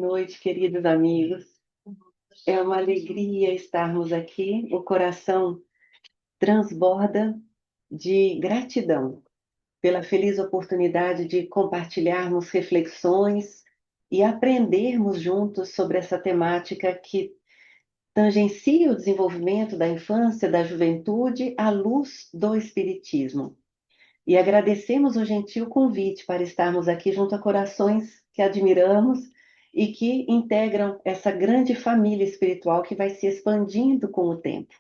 noite, queridos amigos. É uma alegria estarmos aqui. O coração transborda de gratidão pela feliz oportunidade de compartilharmos reflexões e aprendermos juntos sobre essa temática que tangencia o desenvolvimento da infância, da juventude, à luz do Espiritismo. E agradecemos o gentil convite para estarmos aqui junto a corações que admiramos e que integram essa grande família espiritual que vai se expandindo com o tempo.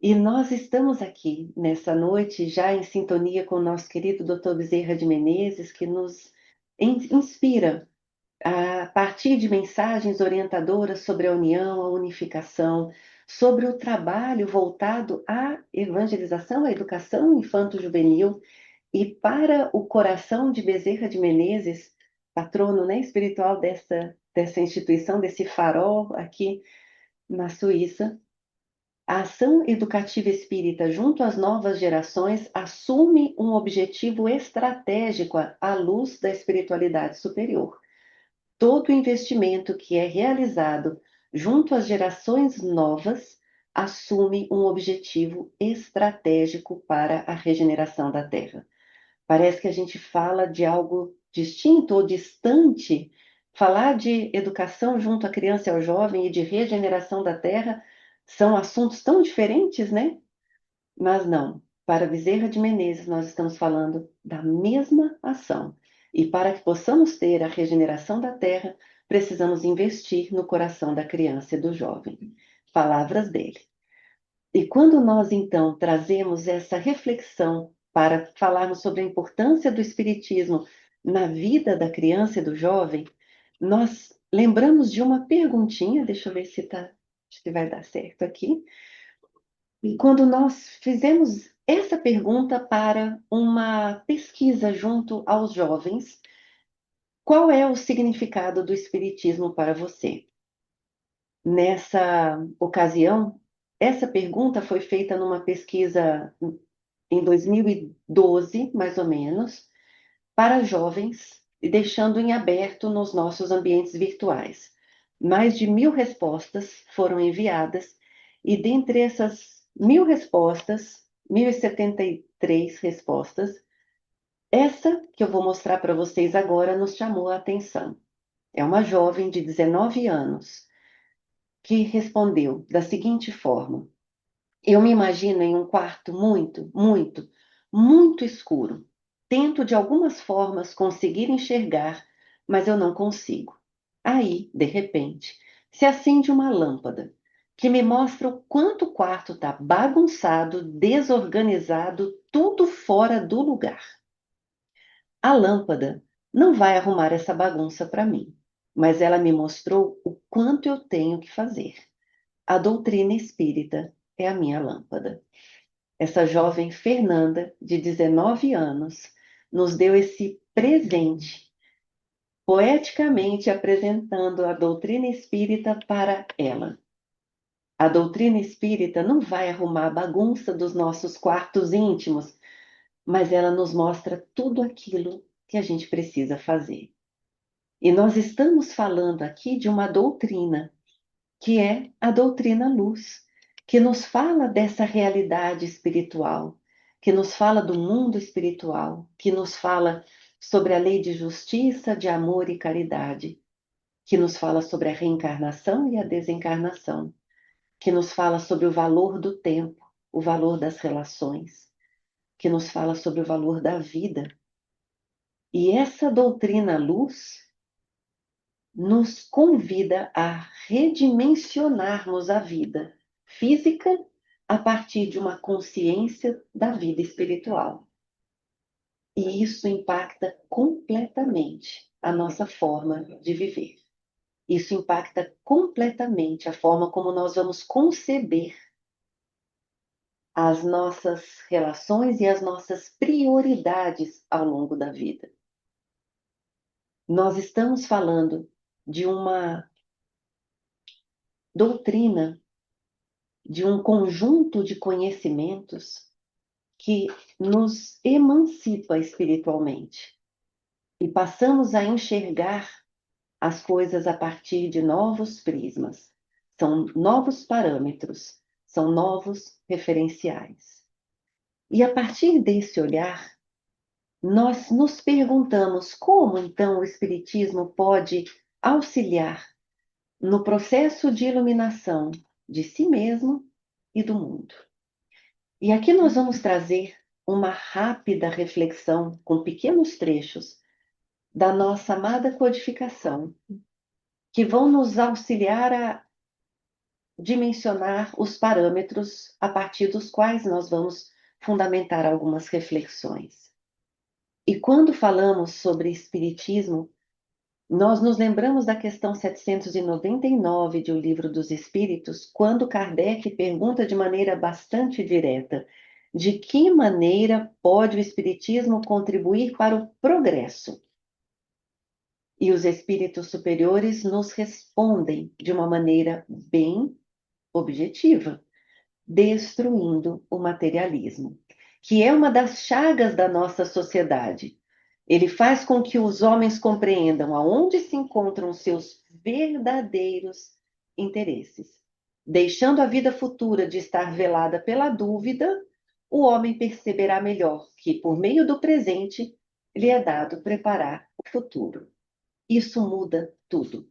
E nós estamos aqui nessa noite já em sintonia com o nosso querido Dr. Bezerra de Menezes, que nos inspira a partir de mensagens orientadoras sobre a união, a unificação, sobre o trabalho voltado à evangelização, à educação infanto-juvenil. E para o coração de Bezerra de Menezes, patrono, né, espiritual dessa instituição, desse farol aqui na Suíça, a ação educativa espírita junto às novas gerações assume um objetivo estratégico à luz da espiritualidade superior. Todo investimento que é realizado junto às gerações novas assume um objetivo estratégico para a regeneração da Terra. Parece que a gente fala de algo distinto ou distante. Falar de educação junto à criança e ao jovem e de regeneração da Terra são assuntos tão diferentes, né? Mas não. Para Bezerra de Menezes, nós estamos falando da mesma ação. E para que possamos ter a regeneração da Terra, precisamos investir no coração da criança e do jovem. Palavras dele. E quando nós, então, trazemos essa reflexão para falarmos sobre a importância do Espiritismo na vida da criança e do jovem, nós lembramos de uma perguntinha, deixa eu ver se vai dar certo aqui. E quando nós fizemos essa pergunta para uma pesquisa junto aos jovens, qual é o significado do Espiritismo para você? Nessa ocasião, essa pergunta foi feita numa pesquisa em 2012, mais ou menos, para jovens, e deixando em aberto nos nossos ambientes virtuais. Mais de 1.000 respostas foram enviadas, e dentre essas 1.000 respostas, 1.073 respostas, essa que eu vou mostrar para vocês agora nos chamou a atenção. É uma jovem de 19 anos que respondeu da seguinte forma: eu me imagino em um quarto muito escuro. Tento de algumas formas conseguir enxergar, mas eu não consigo. Aí, de repente, se acende uma lâmpada que me mostra o quanto o quarto está bagunçado, desorganizado, tudo fora do lugar. A lâmpada não vai arrumar essa bagunça para mim, mas ela me mostrou o quanto eu tenho que fazer. A doutrina espírita é a minha lâmpada. Essa jovem Fernanda, de 19 anos, nos deu esse presente, poeticamente apresentando a doutrina espírita para ela. A doutrina espírita não vai arrumar a bagunça dos nossos quartos íntimos, mas ela nos mostra tudo aquilo que a gente precisa fazer. E nós estamos falando aqui de uma doutrina, que é a doutrina luz, que nos fala dessa realidade espiritual, que nos fala do mundo espiritual, que nos fala sobre a lei de justiça, de amor e caridade, que nos fala sobre a reencarnação e a desencarnação, que nos fala sobre o valor do tempo, o valor das relações, que nos fala sobre o valor da vida. E essa doutrina luz nos convida a redimensionarmos a vida física a partir de uma consciência da vida espiritual. E isso impacta completamente a nossa forma de viver. Isso impacta completamente a forma como nós vamos conceber as nossas relações e as nossas prioridades ao longo da vida. Nós estamos falando de uma doutrina, de um conjunto de conhecimentos que nos emancipa espiritualmente e passamos a enxergar as coisas a partir de novos prismas. São novos parâmetros, são novos referenciais. E a partir desse olhar, nós nos perguntamos como então o Espiritismo pode auxiliar no processo de iluminação de si mesmo e do mundo. E aqui nós vamos trazer uma rápida reflexão com pequenos trechos da nossa amada codificação, que vão nos auxiliar a dimensionar os parâmetros a partir dos quais nós vamos fundamentar algumas reflexões. E quando falamos sobre Espiritismo, nós nos lembramos da questão 799 de O Livro dos Espíritos, quando Kardec pergunta de maneira bastante direta: de que maneira pode o Espiritismo contribuir para o progresso? E os espíritos superiores nos respondem de uma maneira bem objetiva, destruindo o materialismo, que é uma das chagas da nossa sociedade. Ele faz com que os homens compreendam aonde se encontram seus verdadeiros interesses. Deixando a vida futura de estar velada pela dúvida, o homem perceberá melhor que, por meio do presente, lhe é dado preparar o futuro. Isso muda tudo.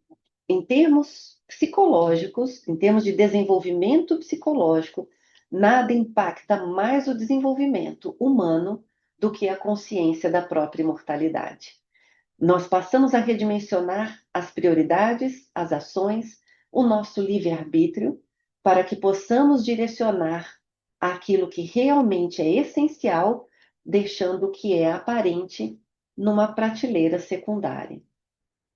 Em termos psicológicos, em termos de desenvolvimento psicológico, nada impacta mais o desenvolvimento humano do que a consciência da própria imortalidade. Nós passamos a redimensionar as prioridades, as ações, o nosso livre-arbítrio, para que possamos direcionar aquilo que realmente é essencial, deixando o que é aparente numa prateleira secundária.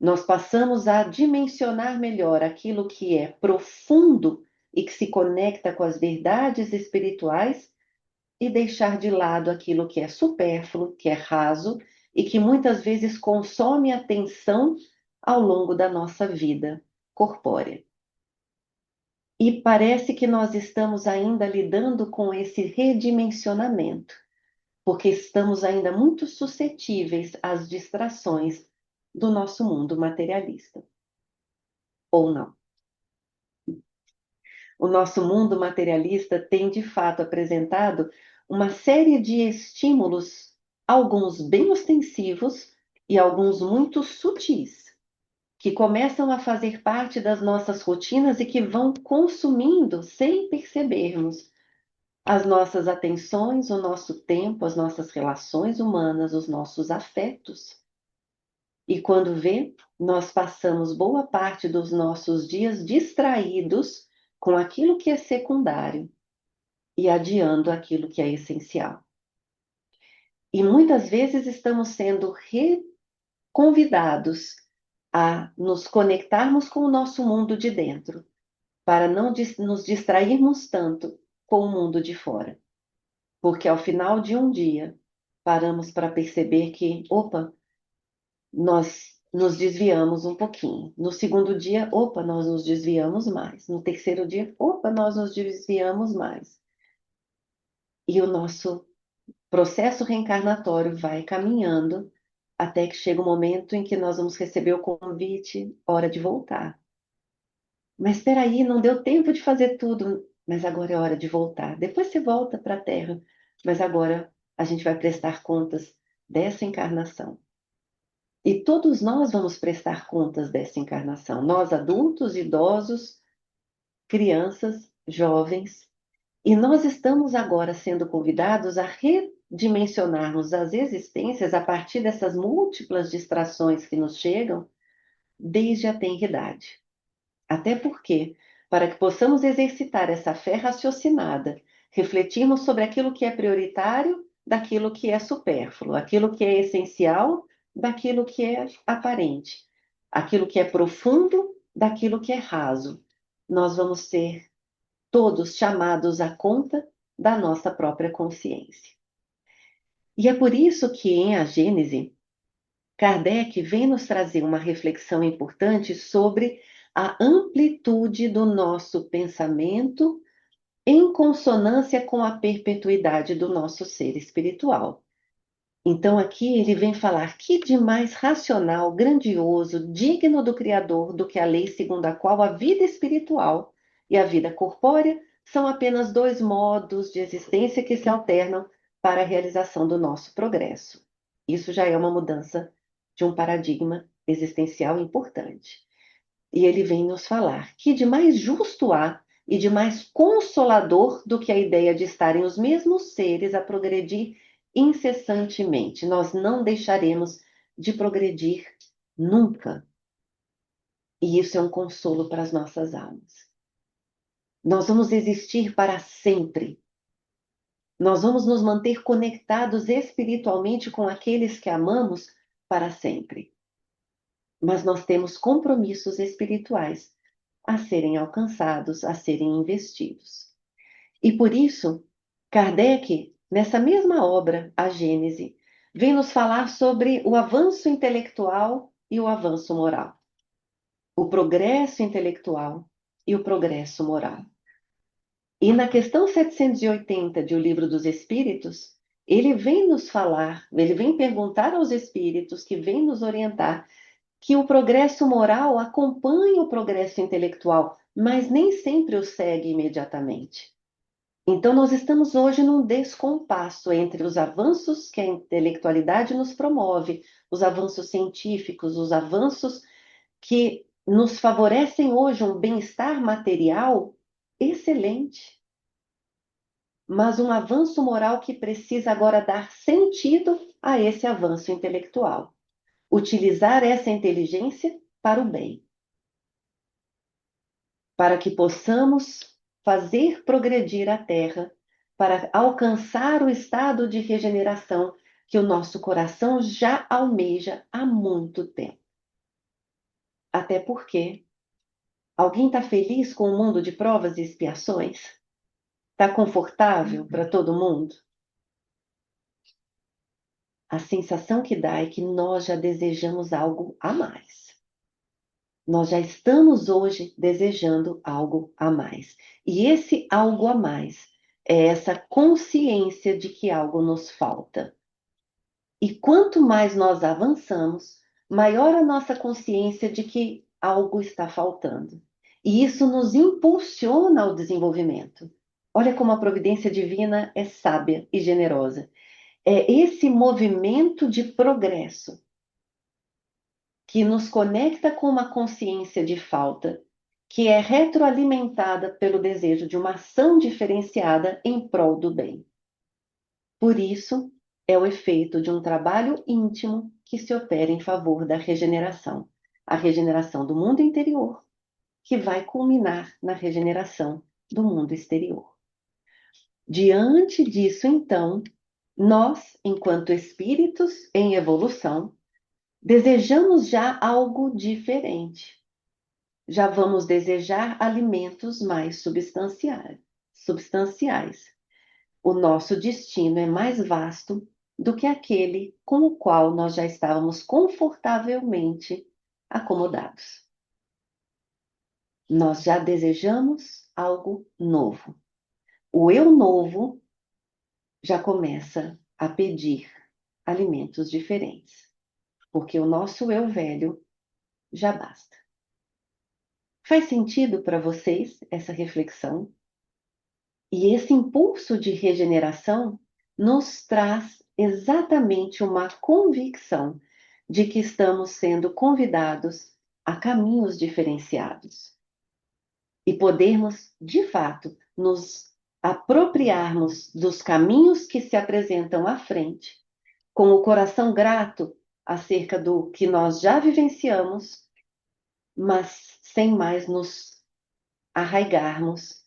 Nós passamos a dimensionar melhor aquilo que é profundo e que se conecta com as verdades espirituais e deixar de lado aquilo que é supérfluo, que é raso e que muitas vezes consome atenção ao longo da nossa vida corpórea. E parece que nós estamos ainda lidando com esse redimensionamento, porque estamos ainda muito suscetíveis às distrações do nosso mundo materialista. Ou não. O nosso mundo materialista tem, de fato, apresentado uma série de estímulos, alguns bem ostensivos e alguns muito sutis, que começam a fazer parte das nossas rotinas e que vão consumindo, sem percebermos, as nossas atenções, o nosso tempo, as nossas relações humanas, os nossos afetos. E quando vê, nós passamos boa parte dos nossos dias distraídos com aquilo que é secundário e adiando aquilo que é essencial. E muitas vezes estamos sendo convidados a nos conectarmos com o nosso mundo de dentro, para não nos distrairmos tanto com o mundo de fora. Porque ao final de um dia, paramos para perceber que, opa, nós nos desviamos um pouquinho. No segundo dia, opa, nós nos desviamos mais. No terceiro dia, opa, nós nos desviamos mais. E o nosso processo reencarnatório vai caminhando até que chega o momento em que nós vamos receber o convite, hora de voltar. Mas espera aí, não deu tempo de fazer tudo, mas agora é hora de voltar. Depois você volta para a Terra, mas agora a gente vai prestar contas dessa encarnação. E todos nós vamos prestar contas dessa encarnação. Nós, adultos, idosos, crianças, jovens. E nós estamos agora sendo convidados a redimensionarmos as existências a partir dessas múltiplas distrações que nos chegam desde a tenridade. Até porque, para que possamos exercitar essa fé raciocinada, refletirmos sobre aquilo que é prioritário, daquilo que é supérfluo, aquilo que é essencial, daquilo que é aparente, aquilo que é profundo, daquilo que é raso. Nós vamos ser todos chamados à conta da nossa própria consciência. E é por isso que em A Gênese, Kardec vem nos trazer uma reflexão importante sobre a amplitude do nosso pensamento em consonância com a perpetuidade do nosso ser espiritual. Então aqui ele vem falar que de mais racional, grandioso, digno do Criador do que a lei segundo a qual a vida espiritual e a vida corpórea são apenas dois modos de existência que se alternam para a realização do nosso progresso. Isso já é uma mudança de um paradigma existencial importante. E ele vem nos falar que de mais justo há e de mais consolador do que a ideia de estarem os mesmos seres a progredir incessantemente. Nós não deixaremos de progredir nunca. E isso é um consolo para as nossas almas. Nós vamos existir para sempre. Nós vamos nos manter conectados espiritualmente com aqueles que amamos para sempre. Mas nós temos compromissos espirituais a serem alcançados, a serem investidos. E por isso, Kardec, nessa mesma obra, A Gênese, vem nos falar sobre o avanço intelectual e o avanço moral, o progresso intelectual e o progresso moral. E na questão 780 de O Livro dos Espíritos, ele vem nos falar, ele vem perguntar aos espíritos que vêm nos orientar que o progresso moral acompanha o progresso intelectual, mas nem sempre o segue imediatamente. Então, nós estamos hoje num descompasso entre os avanços que a intelectualidade nos promove, os avanços científicos, os avanços que nos favorecem hoje um bem-estar material excelente, mas um avanço moral que precisa agora dar sentido a esse avanço intelectual. Utilizar essa inteligência para o bem, para que possamos fazer progredir a Terra, para alcançar o estado de regeneração que o nosso coração já almeja há muito tempo. Até porque alguém está feliz com o mundo de provas e expiações? Está confortável para todo mundo? A sensação que dá é que nós já desejamos algo a mais. Nós já estamos hoje desejando algo a mais. E esse algo a mais é essa consciência de que algo nos falta. E quanto mais nós avançamos, maior a nossa consciência de que algo está faltando. E isso nos impulsiona ao desenvolvimento. Olha como a providência divina é sábia e generosa. É esse movimento de progresso que nos conecta com uma consciência de falta, que é retroalimentada pelo desejo de uma ação diferenciada em prol do bem. Por isso, é o efeito de um trabalho íntimo que se opera em favor da regeneração, a regeneração do mundo interior, que vai culminar na regeneração do mundo exterior. Diante disso, então, nós, enquanto espíritos em evolução, desejamos já algo diferente. Já vamos desejar alimentos mais substanciais. O nosso destino é mais vasto do que aquele com o qual nós já estávamos confortavelmente acomodados. Nós já desejamos algo novo. O eu novo já começa a pedir alimentos diferentes, porque o nosso eu velho já basta. Faz sentido para vocês essa reflexão? E esse impulso de regeneração nos traz exatamente uma convicção de que estamos sendo convidados a caminhos diferenciados e podermos, de fato, nos apropriarmos dos caminhos que se apresentam à frente, com o coração grato acerca do que nós já vivenciamos, mas sem mais nos arraigarmos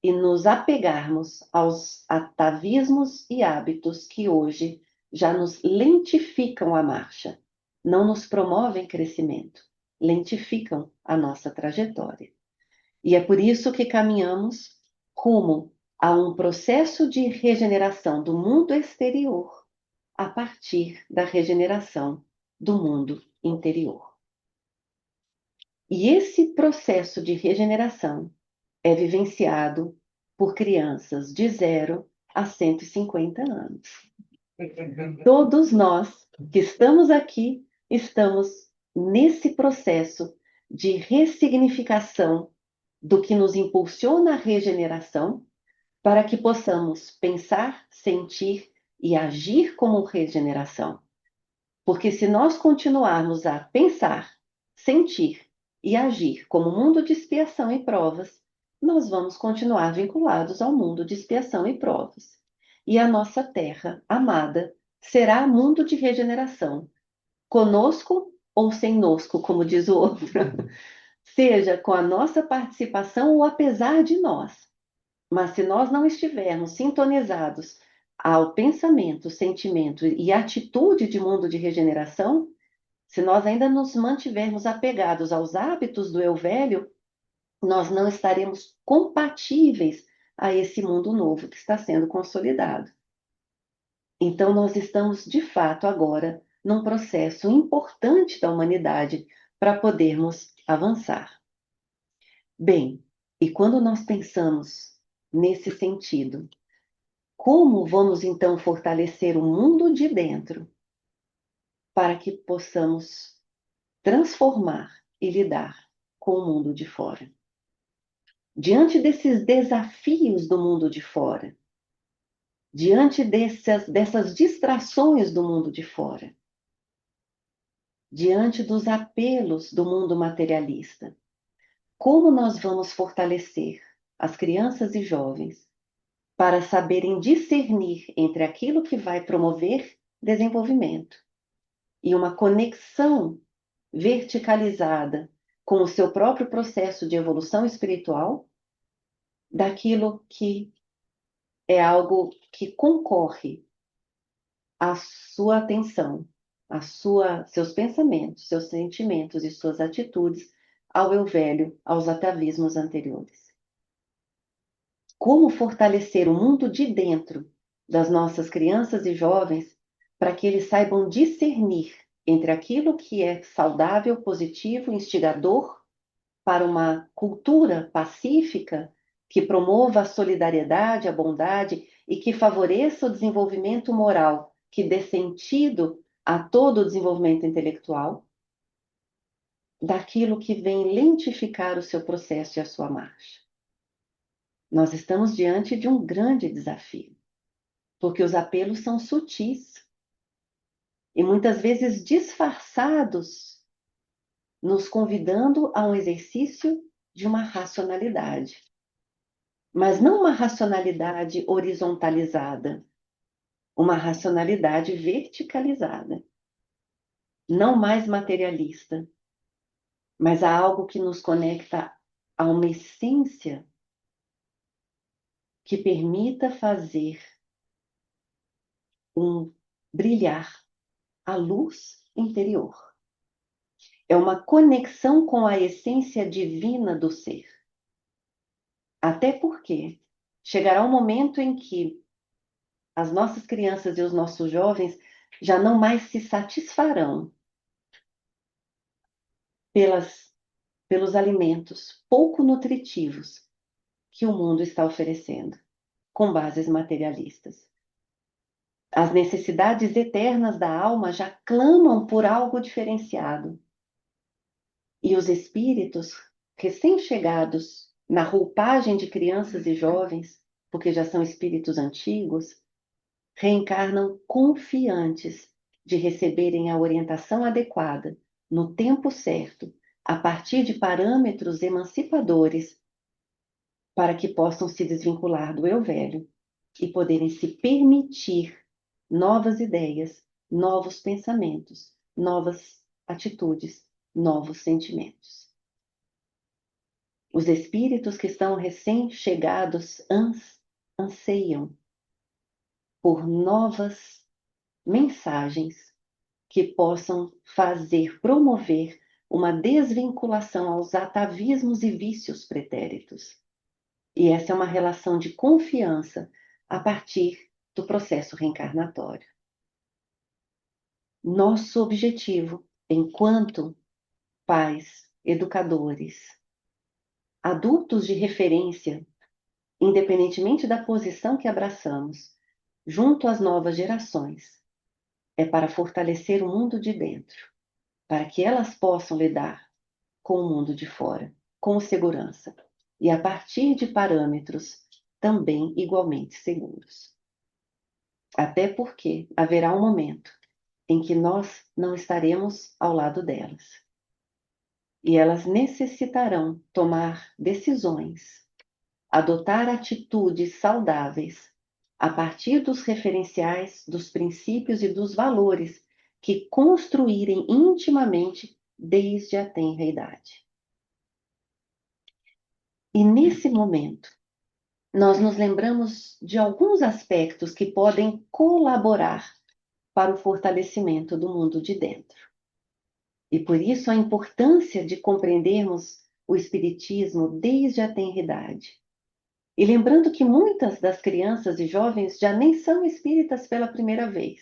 e nos apegarmos aos atavismos e hábitos que hoje já nos lentificam a marcha, não nos promovem crescimento, lentificam a nossa trajetória. E é por isso que caminhamos rumo a um processo de regeneração do mundo exterior a partir da regeneração do mundo interior. E esse processo de regeneração é vivenciado por crianças de 0 a 150 anos. Todos nós que estamos aqui estamos nesse processo de ressignificação do que nos impulsiona à regeneração, para que possamos pensar, sentir e agir como regeneração. Porque se nós continuarmos a pensar, sentir e agir como mundo de expiação e provas, nós vamos continuar vinculados ao mundo de expiação e provas. E a nossa terra amada será mundo de regeneração, conosco ou sem nosco, como diz o outro, seja com a nossa participação ou apesar de nós. Mas se nós não estivermos sintonizados ao pensamento, sentimento e atitude de mundo de regeneração, se nós ainda nos mantivermos apegados aos hábitos do eu velho, nós não estaremos compatíveis a esse mundo novo que está sendo consolidado. Então, nós estamos, de fato, agora num processo importante da humanidade para podermos avançar. Bem, e quando nós pensamos nesse sentido, como vamos então fortalecer o mundo de dentro para que possamos transformar e lidar com o mundo de fora? Diante desses desafios do mundo de fora, diante dessas distrações do mundo de fora, diante dos apelos do mundo materialista, como nós vamos fortalecer as crianças e jovens para saberem discernir entre aquilo que vai promover desenvolvimento e uma conexão verticalizada com o seu próprio processo de evolução espiritual, daquilo que é algo que concorre à sua atenção, seus pensamentos, seus sentimentos e suas atitudes ao eu velho, aos atavismos anteriores. Como fortalecer o mundo de dentro das nossas crianças e jovens para que eles saibam discernir entre aquilo que é saudável, positivo, instigador para uma cultura pacífica que promova a solidariedade, a bondade e que favoreça o desenvolvimento moral, que dê sentido a todo o desenvolvimento intelectual, daquilo que vem lentificar o seu processo e a sua marcha. Nós estamos diante de um grande desafio, porque os apelos são sutis e muitas vezes disfarçados, nos convidando a um exercício de uma racionalidade. Mas não uma racionalidade horizontalizada, uma racionalidade verticalizada. Não mais materialista, mas a algo que nos conecta a uma essência que permita fazer brilhar a luz interior. É uma conexão com a essência divina do ser. Até porque chegará um momento em que as nossas crianças e os nossos jovens já não mais se satisfarão pelos alimentos pouco nutritivos que o mundo está oferecendo, com bases materialistas. As necessidades eternas da alma já clamam por algo diferenciado. E os espíritos recém-chegados na roupagem de crianças e jovens, porque já são espíritos antigos, reencarnam confiantes de receberem a orientação adequada, no tempo certo, a partir de parâmetros emancipadores, para que possam se desvincular do eu velho e poderem se permitir novas ideias, novos pensamentos, novas atitudes, novos sentimentos. Os espíritos que estão recém-chegados anseiam por novas mensagens que possam promover uma desvinculação aos atavismos e vícios pretéritos. E essa é uma relação de confiança a partir do processo reencarnatório. Nosso objetivo, enquanto pais, educadores, adultos de referência, independentemente da posição que abraçamos, junto às novas gerações, é para fortalecer o mundo de dentro, para que elas possam lidar com o mundo de fora, com segurança, e a partir de parâmetros também igualmente seguros. Até porque haverá um momento em que nós não estaremos ao lado delas. E elas necessitarão tomar decisões, adotar atitudes saudáveis a partir dos referenciais, dos princípios e dos valores que construírem intimamente desde a tenra idade. E nesse momento, nós nos lembramos de alguns aspectos que podem colaborar para o fortalecimento do mundo de dentro. E por isso a importância de compreendermos o Espiritismo desde a tenra idade. E lembrando que muitas das crianças e jovens já nem são espíritas pela primeira vez.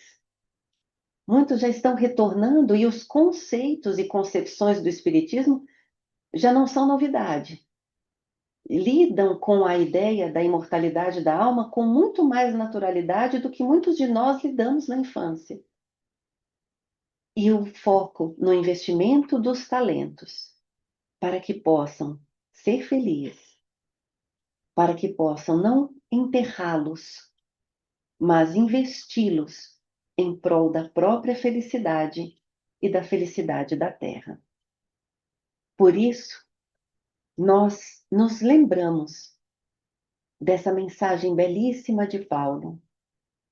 Muitos já estão retornando e os conceitos e concepções do Espiritismo já não são novidade. Lidam com a ideia da imortalidade da alma com muito mais naturalidade do que muitos de nós lidamos na infância. E o foco no investimento dos talentos, para que possam ser felizes, para que possam não enterrá-los, mas investi-los em prol da própria felicidade e da felicidade da Terra. Por isso, nós nos lembramos dessa mensagem belíssima de Paulo: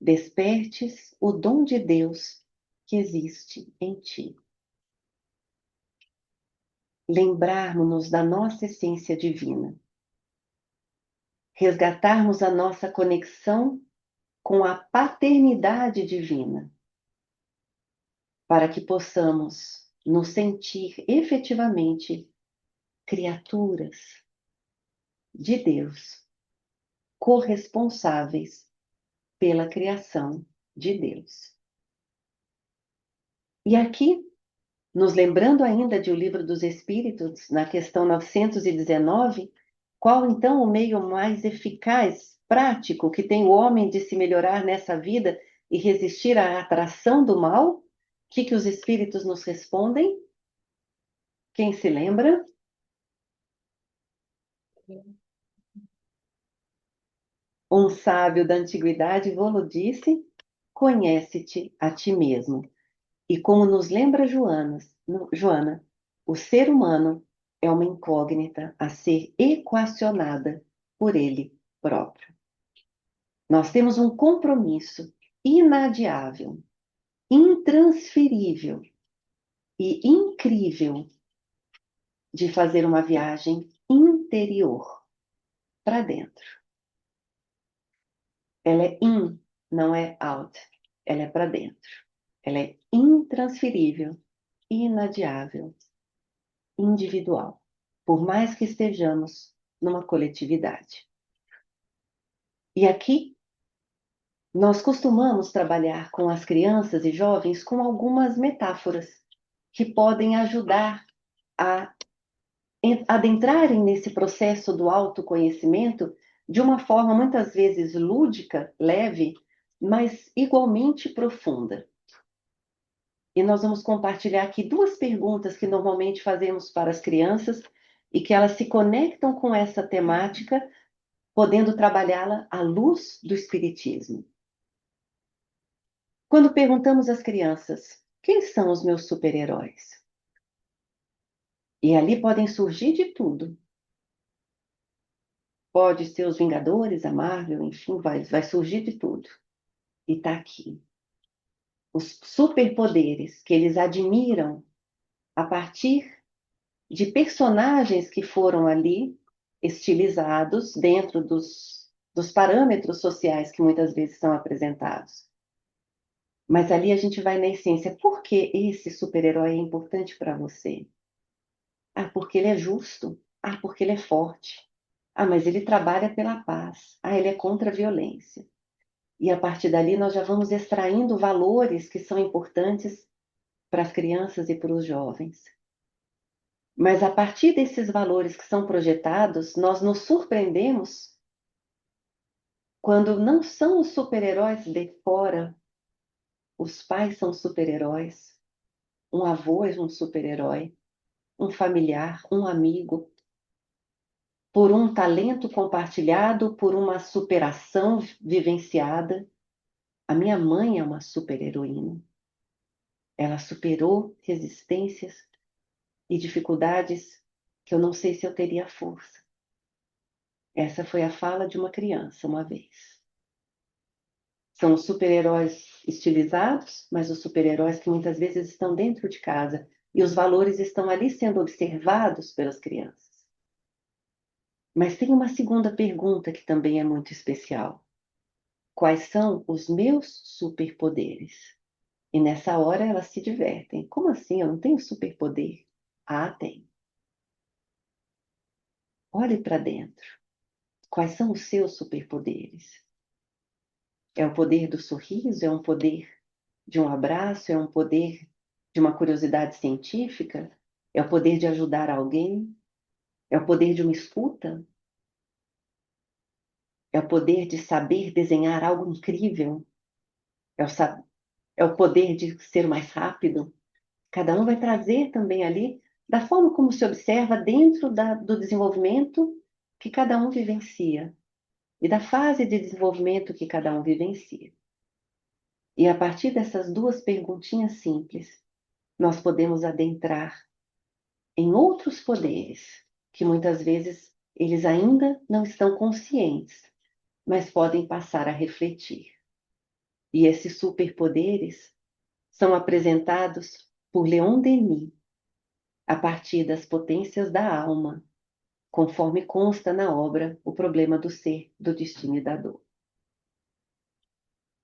despertes o dom de Deus que existe em ti. Lembrarmos-nos da nossa essência divina, resgatarmos a nossa conexão com a paternidade divina, para que possamos nos sentir efetivamente criaturas de Deus, corresponsáveis pela criação de Deus. E aqui, nos lembrando ainda de O Livro dos Espíritos, na questão 919, qual então o meio mais eficaz, prático, que tem o homem de se melhorar nessa vida e resistir à atração do mal? O que os espíritos nos respondem? Quem se lembra? Um sábio da antiguidade vô-lo disse: conhece-te a ti mesmo. E como nos lembra Joana, o ser humano é uma incógnita a ser equacionada por ele próprio. Nós temos um compromisso inadiável, intransferível e incrível de fazer uma viagem interior para dentro. Ela é in, não é out. Ela é para dentro. Ela é intransferível, inadiável, individual, por mais que estejamos numa coletividade. E aqui, nós costumamos trabalhar com as crianças e jovens com algumas metáforas que podem ajudar a adentrarem nesse processo do autoconhecimento de uma forma muitas vezes lúdica, leve, mas igualmente profunda. E nós vamos compartilhar aqui duas perguntas que normalmente fazemos para as crianças e que elas se conectam com essa temática, podendo trabalhá-la à luz do Espiritismo. Quando perguntamos às crianças, quem são os meus super-heróis? E ali podem surgir de tudo. Pode ser os Vingadores, a Marvel, enfim, vai surgir de tudo. E está aqui. Os superpoderes que eles admiram a partir de personagens que foram ali estilizados dentro dos parâmetros sociais que muitas vezes são apresentados. Mas ali a gente vai na essência. Por que esse super-herói é importante para você? Ah, porque ele é justo. Ah, porque ele é forte. Ah, mas ele trabalha pela paz. Ah, ele é contra a violência. E a partir dali nós já vamos extraindo valores que são importantes para as crianças e para os jovens. Mas a partir desses valores que são projetados, nós nos surpreendemos quando não são os super-heróis de fora, os pais são super-heróis, um avô é um super-herói, um familiar, um amigo, por um talento compartilhado, por uma superação vivenciada. A minha mãe é uma super-heroína. Ela superou resistências e dificuldades que eu não sei se eu teria força. Essa foi a fala de uma criança uma vez. São os super-heróis estilizados, mas os super-heróis que muitas vezes estão dentro de casa e os valores estão ali sendo observados pelas crianças. Mas tem uma segunda pergunta que também é muito especial. Quais são os meus superpoderes? E nessa hora elas se divertem. Como assim? Eu não tenho superpoder? Ah, tem. Olhe para dentro. Quais são os seus superpoderes? É o poder do sorriso? É um poder de um abraço? É um poder de uma curiosidade científica? É o poder de ajudar alguém? É o poder de uma escuta? É o poder de saber desenhar algo incrível? É o, é o poder de ser mais rápido? Cada um vai trazer também ali, da forma como se observa dentro do desenvolvimento que cada um vivencia e da fase de desenvolvimento que cada um vivencia. E a partir dessas duas perguntinhas simples, nós podemos adentrar em outros poderes que muitas vezes eles ainda não estão conscientes, mas podem passar a refletir. E esses superpoderes são apresentados por Leon Denis a partir das potências da alma, conforme consta na obra O Problema do Ser, do Destino e da Dor.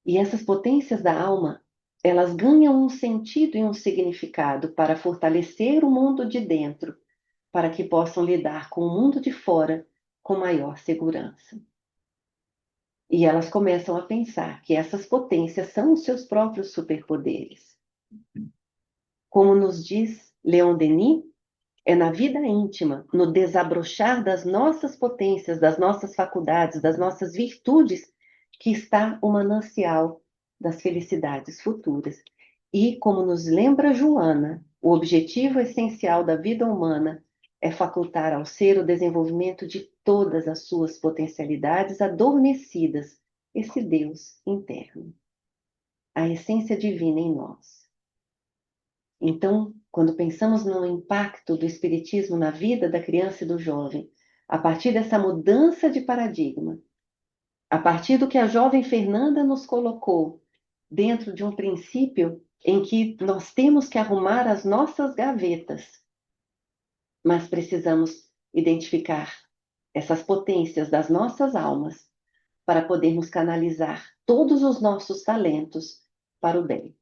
E essas potências da alma, elas ganham um sentido e um significado para fortalecer o mundo de dentro, para que possam lidar com o mundo de fora com maior segurança. E elas começam a pensar que essas potências são os seus próprios superpoderes. Como nos diz Leon Denis, é na vida íntima, no desabrochar das nossas potências, das nossas faculdades, das nossas virtudes, que está o manancial das felicidades futuras. E, como nos lembra Joana, o objetivo essencial da vida humana é facultar ao ser o desenvolvimento de todas as suas potencialidades adormecidas, esse Deus interno, a essência divina em nós. Então, quando pensamos no impacto do espiritismo na vida da criança e do jovem, a partir dessa mudança de paradigma, a partir do que a jovem Fernanda nos colocou dentro de um princípio em que nós temos que arrumar as nossas gavetas, mas precisamos identificar essas potências das nossas almas para podermos canalizar todos os nossos talentos para o bem.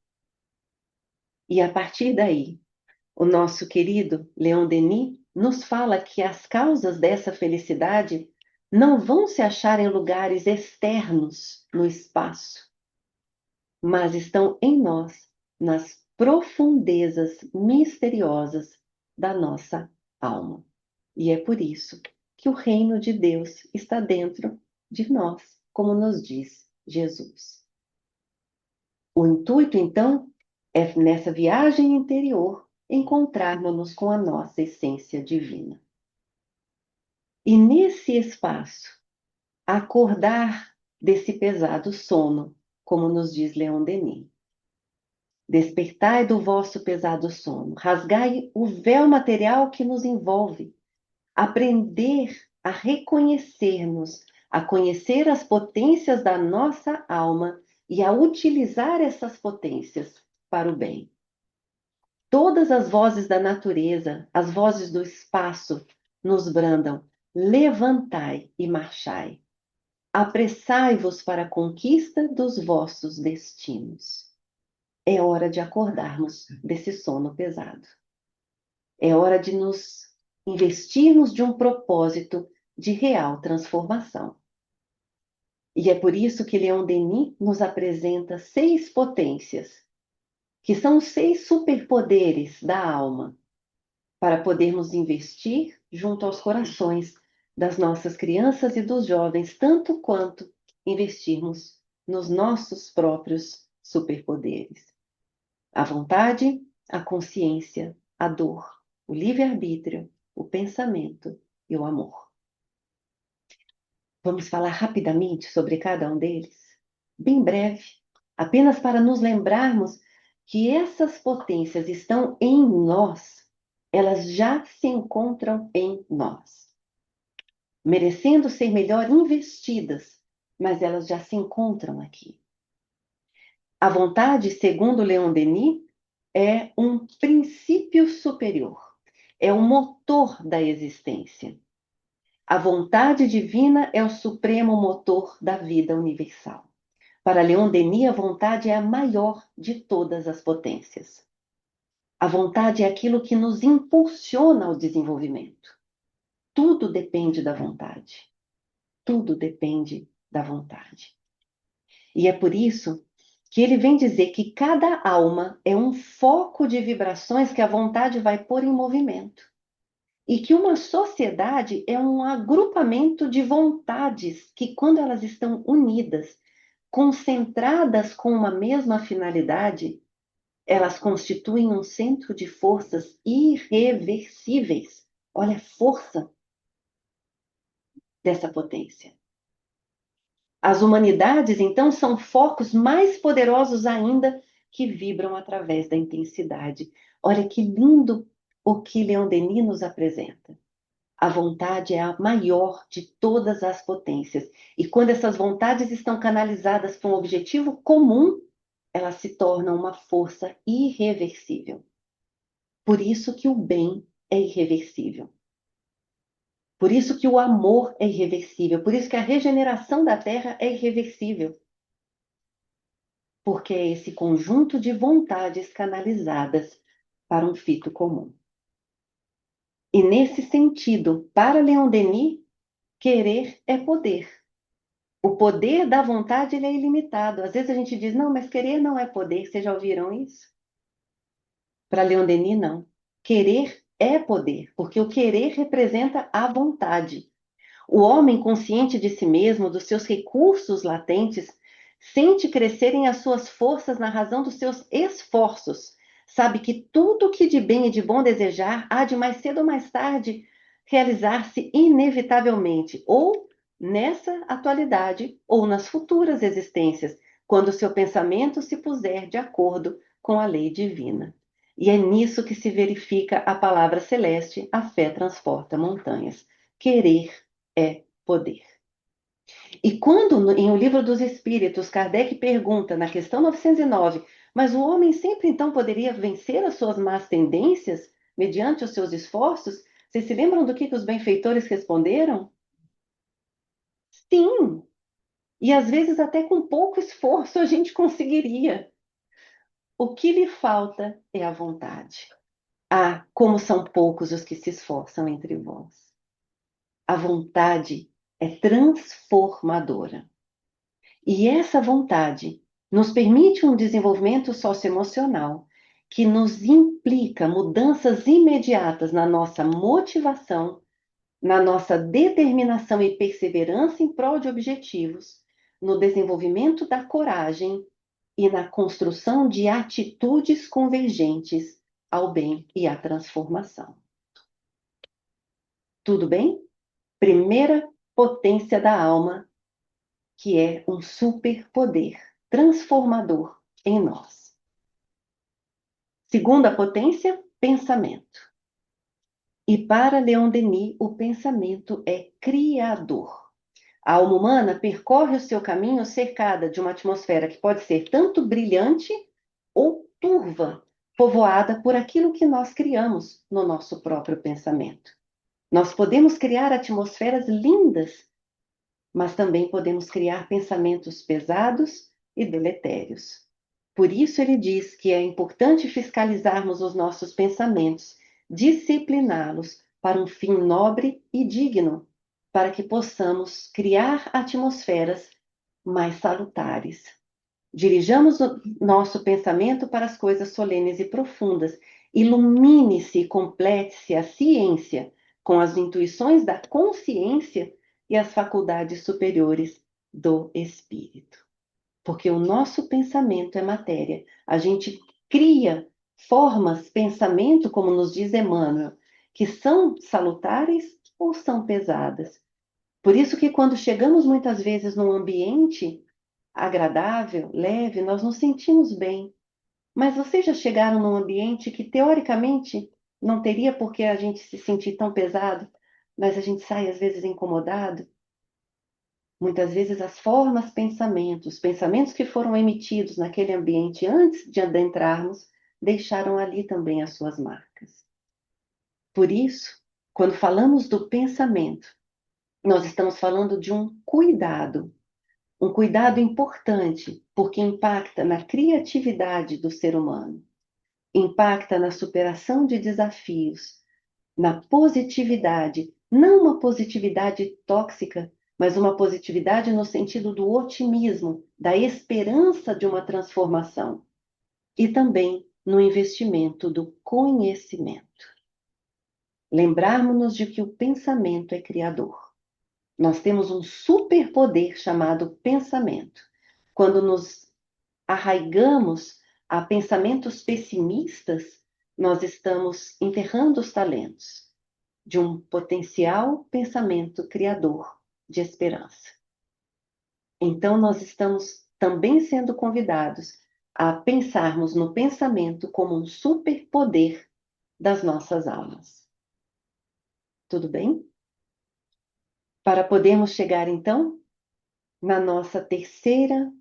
E a partir daí, o nosso querido Leon Denis nos fala que as causas dessa felicidade não vão se achar em lugares externos no espaço, mas estão em nós, nas profundezas misteriosas da nossa alma. E é por isso que o reino de Deus está dentro de nós, como nos diz Jesus. O intuito, então, é nessa viagem interior encontrarmos-nos com a nossa essência divina. E nesse espaço, acordar desse pesado sono, como nos diz Leon Denis. Despertai do vosso pesado sono, rasgai o véu material que nos envolve, aprender a reconhecer-nos, a conhecer as potências da nossa alma e a utilizar essas potências para o bem. Todas as vozes da natureza, as vozes do espaço, nos brandam: levantai e marchai. Apressai-vos para a conquista dos vossos destinos. É hora de acordarmos desse sono pesado. É hora de nos investirmos de um propósito de real transformação. E é por isso que Leon Denis nos apresenta 6 potências, que são os 6 superpoderes da alma, para podermos investir junto aos corações das nossas crianças e dos jovens, tanto quanto investirmos nos nossos próprios superpoderes. A vontade, a consciência, a dor, o livre-arbítrio, o pensamento e o amor. Vamos falar rapidamente sobre cada um deles? Bem breve, apenas para nos lembrarmos que essas potências estão em nós, elas já se encontram em nós, merecendo ser melhor investidas, mas elas já se encontram aqui. A vontade, segundo Leon Denis, é um princípio superior, é o motor da existência. A vontade divina é o supremo motor da vida universal. Para Leon Denis, a vontade é a maior de todas as potências. A vontade é aquilo que nos impulsiona ao desenvolvimento. Tudo depende da vontade. Tudo depende da vontade. E é por isso que ele vem dizer que cada alma é um foco de vibrações que a vontade vai pôr em movimento. E que uma sociedade é um agrupamento de vontades que, quando elas estão unidas, concentradas com uma mesma finalidade, elas constituem um centro de forças irreversíveis. Olha a força dessa potência. As humanidades, então, são focos mais poderosos ainda que vibram através da intensidade. Olha que lindo o que Leon Denis nos apresenta. A vontade é a maior de todas as potências. E quando essas vontades estão canalizadas para um objetivo comum, elas se tornam uma força irreversível. Por isso que o bem é irreversível. Por isso que o amor é irreversível. Por isso que a regeneração da Terra é irreversível. Porque é esse conjunto de vontades canalizadas para um fito comum. E nesse sentido, para Leon Denis, querer é poder. O poder da vontade ele é ilimitado. Às vezes a gente diz, não, mas querer não é poder. Vocês já ouviram isso? Para Leon Denis, não. Querer é poder, porque o querer representa a vontade. O homem consciente de si mesmo, dos seus recursos latentes, sente crescerem as suas forças na razão dos seus esforços. Sabe que tudo que de bem e de bom desejar há de mais cedo ou mais tarde realizar-se inevitavelmente, ou nessa atualidade, ou nas futuras existências, quando o seu pensamento se puser de acordo com a lei divina. E é nisso que se verifica a palavra celeste, a fé transporta montanhas. Querer é poder. E quando, em O Livro dos Espíritos, Kardec pergunta, na questão 909, mas o homem sempre então poderia vencer as suas más tendências mediante os seus esforços? Vocês se lembram do que os benfeitores responderam? Sim! E às vezes até com pouco esforço a gente conseguiria. O que lhe falta é a vontade. Ah, como são poucos os que se esforçam entre vós. A vontade é transformadora. E essa vontade nos permite um desenvolvimento socioemocional que nos implica mudanças imediatas na nossa motivação, na nossa determinação e perseverança em prol de objetivos, no desenvolvimento da coragem e na construção de atitudes convergentes ao bem e à transformação. Tudo bem? Primeira potência da alma, que é um superpoder transformador em nós. Segunda potência, pensamento. E para Leon Denis, o pensamento é criador. A alma humana percorre o seu caminho cercada de uma atmosfera que pode ser tanto brilhante ou turva, povoada por aquilo que nós criamos no nosso próprio pensamento. Nós podemos criar atmosferas lindas, mas também podemos criar pensamentos pesados e deletérios. Por isso ele diz que é importante fiscalizarmos os nossos pensamentos, discipliná-los para um fim nobre e digno, para que possamos criar atmosferas mais salutares. Dirijamos o nosso pensamento para as coisas solenes e profundas. Ilumine-se e complete-se a ciência com as intuições da consciência e as faculdades superiores do espírito. Porque o nosso pensamento é matéria. A gente cria formas, pensamento, como nos diz Emmanuel, que são salutares ou são pesadas. Por isso que quando chegamos muitas vezes num ambiente agradável, leve, nós nos sentimos bem. Mas vocês já chegaram num ambiente que teoricamente não teria por que a gente se sentir tão pesado, mas a gente sai às vezes incomodado? Muitas vezes as formas, pensamentos que foram emitidos naquele ambiente antes de adentrarmos, deixaram ali também as suas marcas. Por isso, quando falamos do pensamento, nós estamos falando de um cuidado importante, porque impacta na criatividade do ser humano, impacta na superação de desafios, na positividade, não uma positividade tóxica, mas uma positividade no sentido do otimismo, da esperança de uma transformação, e também no investimento do conhecimento. Lembrarmos-nos de que o pensamento é criador. Nós temos um superpoder chamado pensamento. Quando nos arraigamos a pensamentos pessimistas, nós estamos enterrando os talentos de um potencial pensamento criador de esperança. Então, nós estamos também sendo convidados a pensarmos no pensamento como um superpoder das nossas almas. Tudo bem? Para podermos chegar, então, na nossa terceira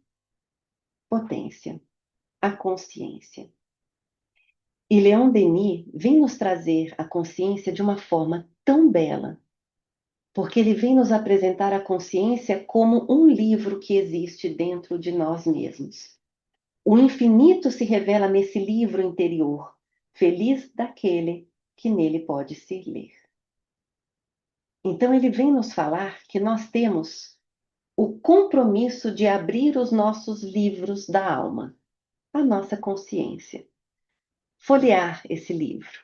potência, a consciência. E Leon Denis vem nos trazer a consciência de uma forma tão bela, porque ele vem nos apresentar a consciência como um livro que existe dentro de nós mesmos. O infinito se revela nesse livro interior, feliz daquele que nele pode se ler. Então ele vem nos falar que nós temos o compromisso de abrir os nossos livros da alma, a nossa consciência. Folhear esse livro,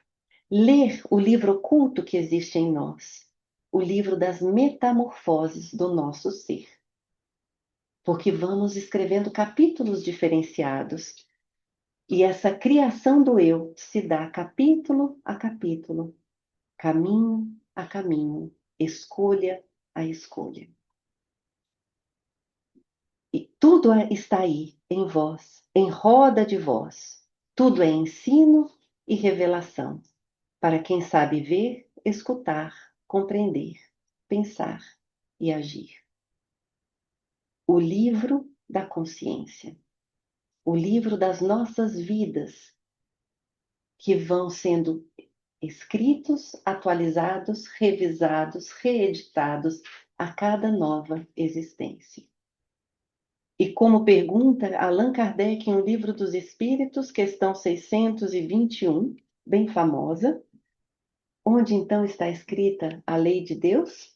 ler o livro oculto que existe em nós, o livro das metamorfoses do nosso ser. Porque vamos escrevendo capítulos diferenciados e essa criação do eu se dá capítulo a capítulo, caminho a caminho, escolha a escolha. E tudo está aí em vós, em roda de vós. Tudo é ensino e revelação, para quem sabe ver, escutar, compreender, pensar e agir. O livro da consciência, o livro das nossas vidas, que vão sendo escritos, atualizados, revisados, reeditados a cada nova existência. E como pergunta Allan Kardec em O Livro dos Espíritos, questão 621, bem famosa, onde então está escrita a lei de Deus?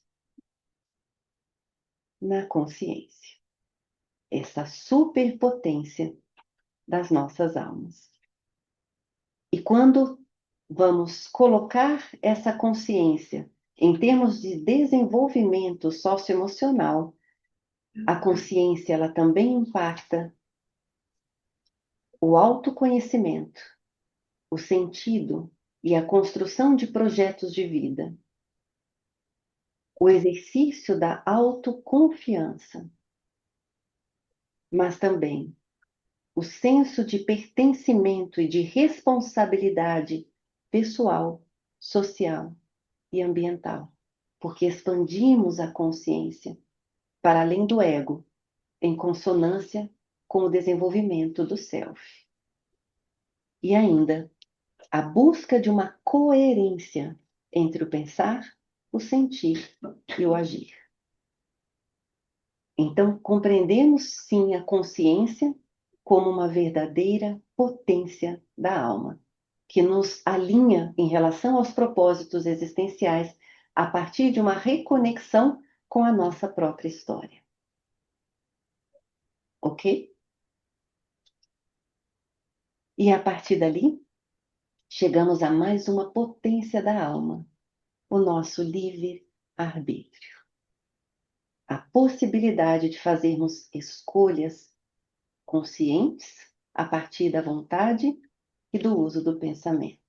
Na consciência. Essa superpotência das nossas almas. E quando vamos colocar essa consciência em termos de desenvolvimento socioemocional, a consciência ela também impacta o autoconhecimento, o sentido e a construção de projetos de vida, o exercício da autoconfiança, mas também o senso de pertencimento e de responsabilidade pessoal, social e ambiental, porque expandimos a consciência para além do ego, em consonância com o desenvolvimento do self. E ainda, a busca de uma coerência entre o pensar, o sentir e o agir. Então, compreendemos sim a consciência como uma verdadeira potência da alma, que nos alinha em relação aos propósitos existenciais a partir de uma reconexão com a nossa própria história. Ok? E a partir dali, chegamos a mais uma potência da alma, o nosso livre-arbítrio. a possibilidade de fazermos escolhas conscientes a partir da vontade e do uso do pensamento.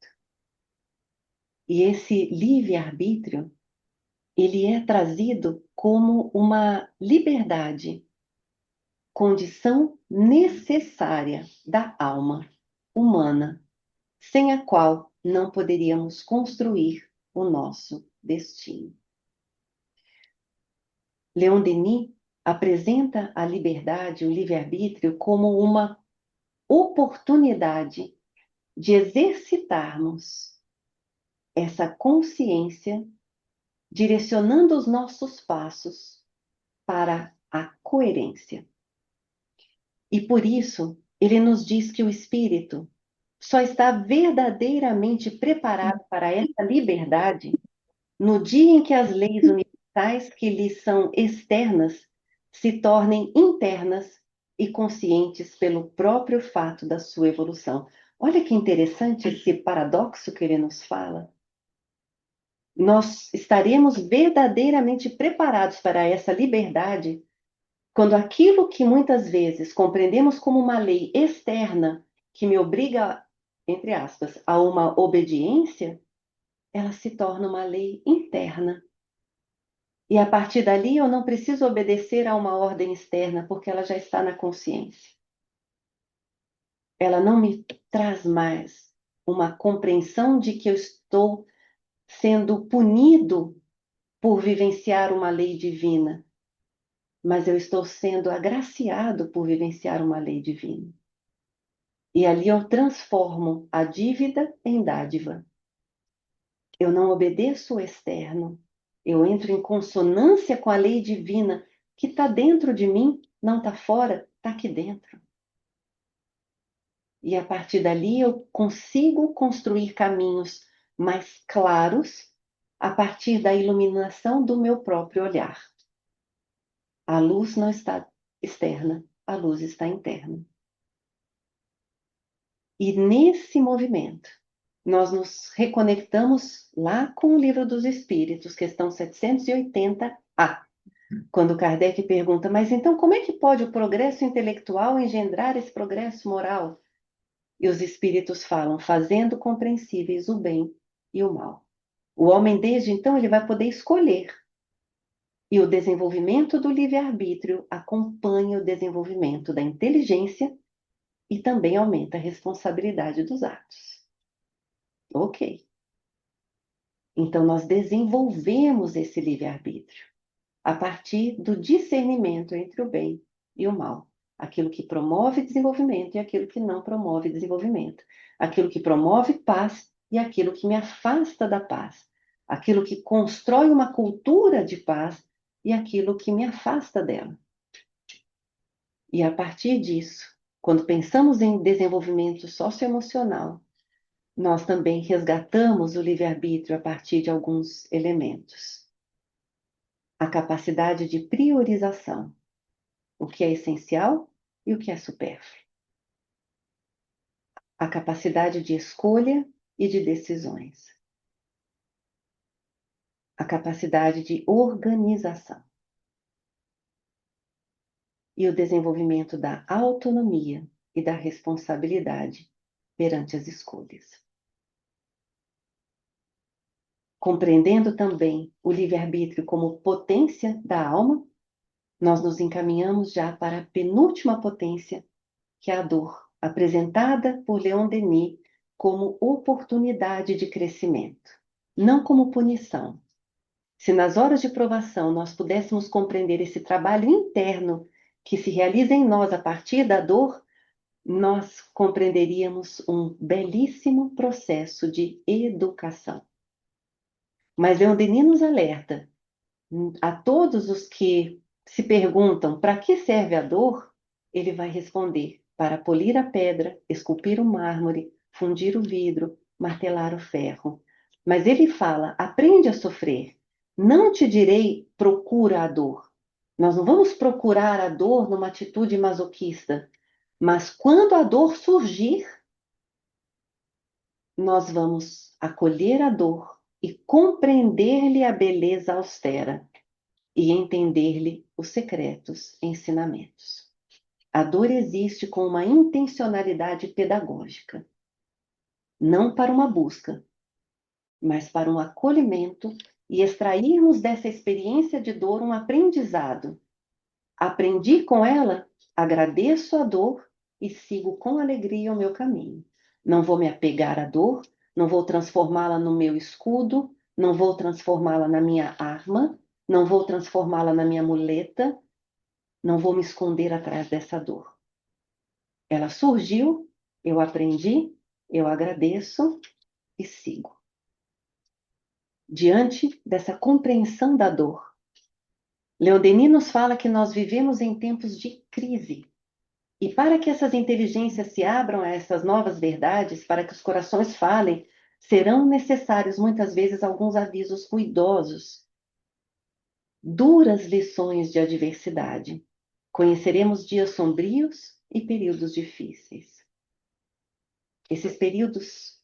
E esse livre-arbítrio, ele é trazido como uma liberdade, condição necessária da alma humana, sem a qual não poderíamos construir o nosso destino. Leon Denis apresenta a liberdade, o livre-arbítrio, como uma oportunidade de exercitarmos essa consciência, direcionando os nossos passos para a coerência. E por isso, ele nos diz que o espírito só está verdadeiramente preparado para essa liberdade no dia em que as leis universais que lhe são externas se tornem internas e conscientes pelo próprio fato da sua evolução. Olha que interessante esse paradoxo que ele nos fala. Nós estaremos verdadeiramente preparados para essa liberdade quando aquilo que muitas vezes compreendemos como uma lei externa que me obriga, entre aspas, a uma obediência, ela se torna uma lei interna. E a partir dali eu não preciso obedecer a uma ordem externa, porque ela já está na consciência. Ela não me traz mais uma compreensão de que eu estou sendo punido por vivenciar uma lei divina, mas eu estou sendo agraciado por vivenciar uma lei divina. E ali eu transformo a dívida em dádiva. Eu não obedeço o externo. Eu entro em consonância com a lei divina que está dentro de mim, não está fora, está aqui dentro. E a partir dali eu consigo construir caminhos mais claros a partir da iluminação do meu próprio olhar. A luz não está externa, a luz está interna. E nesse movimento, nós nos reconectamos lá com o Livro dos Espíritos, questão 780A, quando Kardec pergunta, mas então como é que pode o progresso intelectual engendrar esse progresso moral? E os Espíritos falam, fazendo compreensíveis o bem e o mal. O homem, desde então, ele vai poder escolher. E o desenvolvimento do livre-arbítrio acompanha o desenvolvimento da inteligência e também aumenta a responsabilidade dos atos. Ok. Então, nós desenvolvemos esse livre-arbítrio a partir do discernimento entre o bem e o mal. Aquilo que promove desenvolvimento e aquilo que não promove desenvolvimento. Aquilo que promove paz e aquilo que me afasta da paz. Aquilo que constrói uma cultura de paz e aquilo que me afasta dela. E a partir disso, quando pensamos em desenvolvimento socioemocional, nós também resgatamos o livre-arbítrio a partir de alguns elementos. A capacidade de priorização, o que é essencial e o que é supérfluo. A capacidade de escolha e de decisões. A capacidade de organização. E o desenvolvimento da autonomia e da responsabilidade perante as escolhas. Compreendendo também o livre-arbítrio como potência da alma, nós nos encaminhamos já para a penúltima potência, que é a dor, apresentada por Leon Denis como oportunidade de crescimento, não como punição. Se nas horas de provação nós pudéssemos compreender esse trabalho interno que se realiza em nós a partir da dor, nós compreenderíamos um belíssimo processo de educação. Mas Leon Denis nos alerta a todos os que se perguntam para que serve a dor, ele vai responder: para polir a pedra, esculpir o mármore, fundir o vidro, martelar o ferro. Mas ele fala: aprende a sofrer. Não te direi procura a dor. Nós não vamos procurar a dor numa atitude masoquista, mas quando a dor surgir, nós vamos acolher a dor e compreender-lhe a beleza austera e entender-lhe os secretos ensinamentos. A dor existe com uma intencionalidade pedagógica, não para uma busca, mas para um acolhimento e extrairmos dessa experiência de dor um aprendizado. Aprendi com ela, agradeço a dor e sigo com alegria o meu caminho. Não vou me apegar à dor, não vou transformá-la no meu escudo, não vou transformá-la na minha arma, não vou transformá-la na minha muleta, não vou me esconder atrás dessa dor. Ela surgiu, eu aprendi, eu agradeço e sigo. Diante dessa compreensão da dor, Leon Denis nos fala que nós vivemos em tempos de crise. E para que essas inteligências se abram a essas novas verdades, para que os corações falem, serão necessários muitas vezes alguns avisos ruidosos, duras lições de adversidade. Conheceremos dias sombrios e períodos difíceis. Esses períodos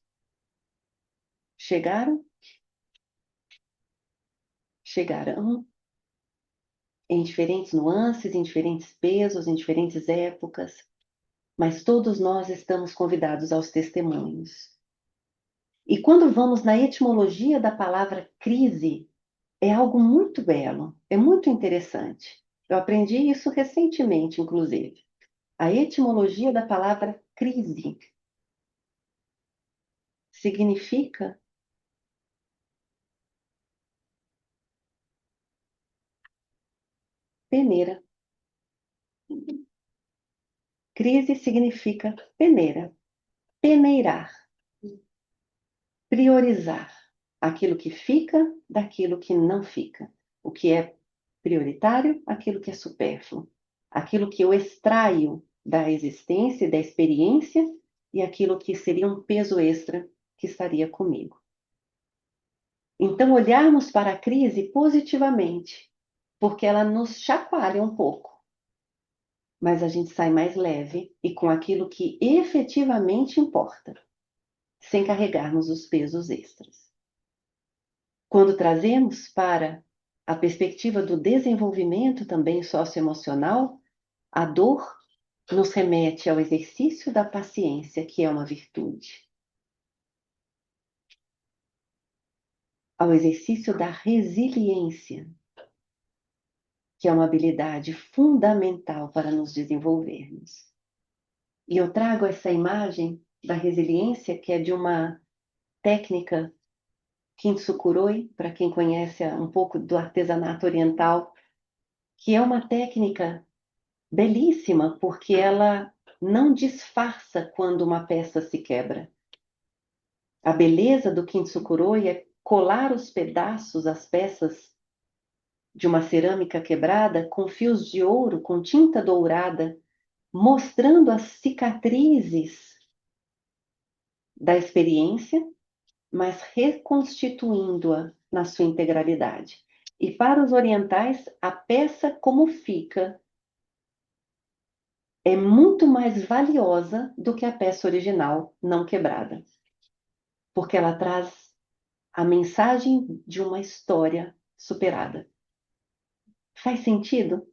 chegaram, chegarão em diferentes nuances, em diferentes pesos, em diferentes épocas, mas todos nós estamos convidados aos testemunhos. E quando vamos na etimologia da palavra crise, é algo muito belo, é muito interessante. Eu aprendi isso recentemente, inclusive. A etimologia da palavra crise significa peneira. Crise significa peneira, peneirar, priorizar aquilo que fica daquilo que não fica. O que é prioritário, aquilo que é supérfluo. Aquilo que eu extraio da existência e da experiência e aquilo que seria um peso extra que estaria comigo. Então, olharmos para a crise positivamente, porque ela nos chacoalha um pouco, mas a gente sai mais leve e com aquilo que efetivamente importa, sem carregarmos os pesos extras. Quando trazemos para a perspectiva do desenvolvimento também socioemocional, a dor nos remete ao exercício da paciência, que é uma virtude, ao exercício da resiliência, que é uma habilidade fundamental para nos desenvolvermos. E eu trago essa imagem da resiliência, que é de uma técnica Kintsukuroi, para quem conhece um pouco do artesanato oriental, que é uma técnica belíssima, porque ela não disfarça quando uma peça se quebra. A beleza do Kintsukuroi é colar os pedaços, as peças de uma cerâmica quebrada com fios de ouro, com tinta dourada, mostrando as cicatrizes da experiência, mas reconstituindo-a na sua integralidade. E para os orientais, a peça como fica é muito mais valiosa do que a peça original não quebrada, porque ela traz a mensagem de uma história superada. Faz sentido?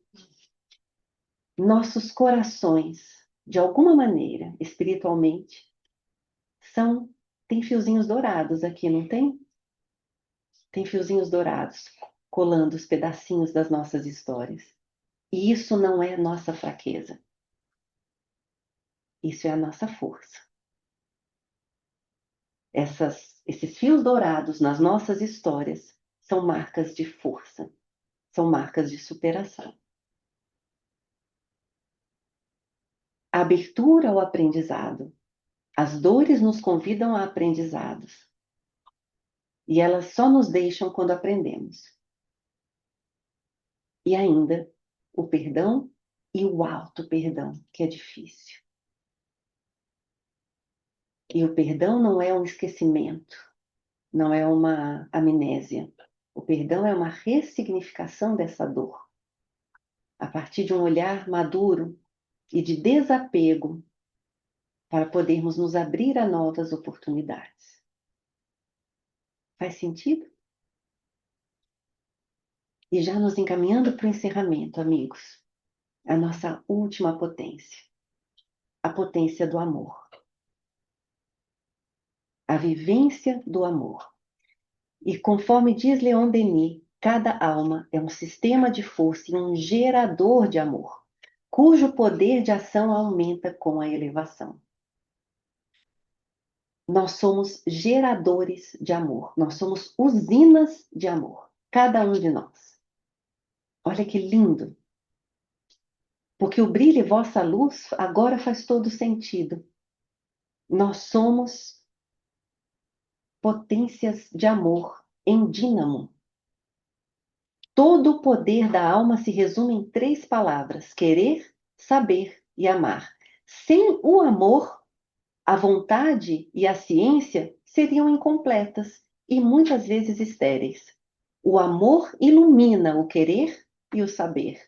Nossos corações, de alguma maneira, espiritualmente, tem fiozinhos dourados aqui, não tem? Tem fiozinhos dourados colando os pedacinhos das nossas histórias. E isso não é nossa fraqueza. Isso é a nossa força. Esses fios dourados nas nossas histórias são marcas de força, são marcas de superação. A abertura ao aprendizado. As dores nos convidam a aprendizados. E elas só nos deixam quando aprendemos. E ainda, o perdão e o auto-perdão, que é difícil. E o perdão não é um esquecimento, não é uma amnésia. O perdão é uma ressignificação dessa dor. A partir de um olhar maduro e de desapego para podermos nos abrir a novas oportunidades. Faz sentido? E já nos encaminhando para o encerramento, amigos, a nossa última potência, a potência do amor, a vivência do amor. E conforme diz Leon Denis, cada alma é um sistema de força e um gerador de amor, cujo poder de ação aumenta com a elevação. Nós somos geradores de amor, nós somos usinas de amor, cada um de nós. Olha que lindo! Porque o brilho e vossa luz agora faz todo sentido. Nós somos potências de amor em dínamo. Todo o poder da alma se resume em 3 palavras: querer, saber e amar. Sem o amor, a vontade e a ciência seriam incompletas e muitas vezes estéreis. O amor ilumina o querer e o saber,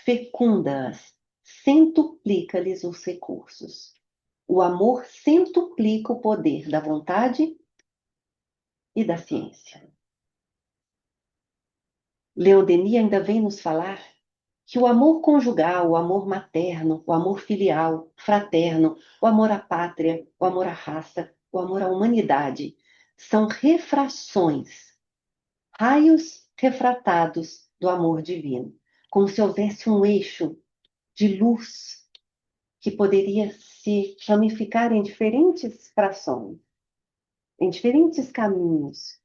fecunda-as, centuplica-lhes os recursos. O amor centuplica o poder da vontade e da ciência. Leon Denis ainda vem nos falar que o amor conjugal, o amor materno, o amor filial, fraterno, o amor à pátria, o amor à raça, o amor à humanidade, são refrações, raios refratados do amor divino, como se houvesse um eixo de luz que poderia se ramificar em diferentes frações, em diferentes caminhos.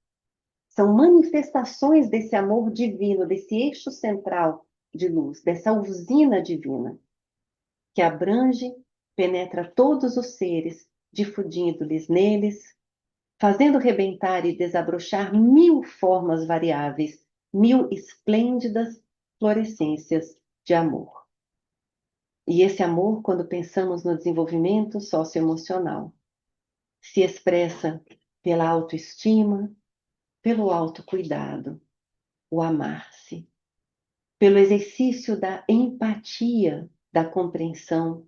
São manifestações desse amor divino, desse eixo central de luz, dessa usina divina, que abrange, penetra todos os seres, difundindo-lhes neles, fazendo rebentar e desabrochar 1000 formas variáveis, 1000 esplêndidas florescências de amor. E esse amor, quando pensamos no desenvolvimento socioemocional, se expressa pela autoestima, pelo autocuidado, o amar-se, pelo exercício da empatia, da compreensão,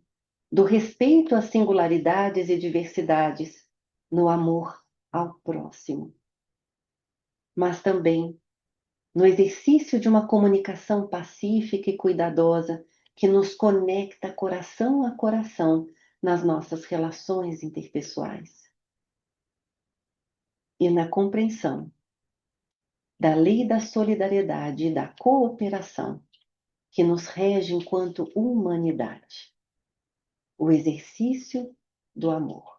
do respeito às singularidades e diversidades, no amor ao próximo, mas também no exercício de uma comunicação pacífica e cuidadosa que nos conecta coração a coração nas nossas relações interpessoais. E na compreensão da lei da solidariedade e da cooperação que nos rege enquanto humanidade, o exercício do amor.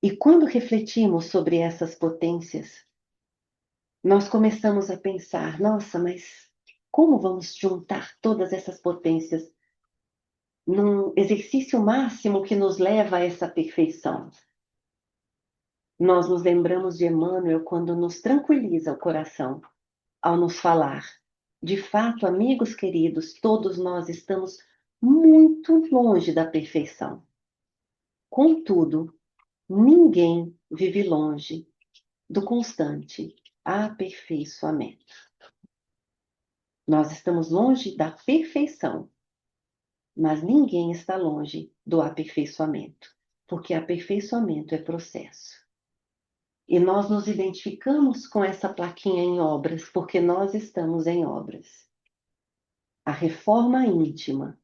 E quando refletimos sobre essas potências, nós começamos a pensar, nossa, mas como vamos juntar todas essas potências num exercício máximo que nos leva a essa perfeição? Nós nos lembramos de Emmanuel quando nos tranquiliza o coração, ao nos falar, de fato, amigos queridos, todos nós estamos muito longe da perfeição. Contudo, ninguém vive longe do constante aperfeiçoamento. Nós estamos longe da perfeição, mas ninguém está longe do aperfeiçoamento, porque aperfeiçoamento é processo. E nós nos identificamos com essa plaquinha em obras, porque nós estamos em obras. A reforma íntima,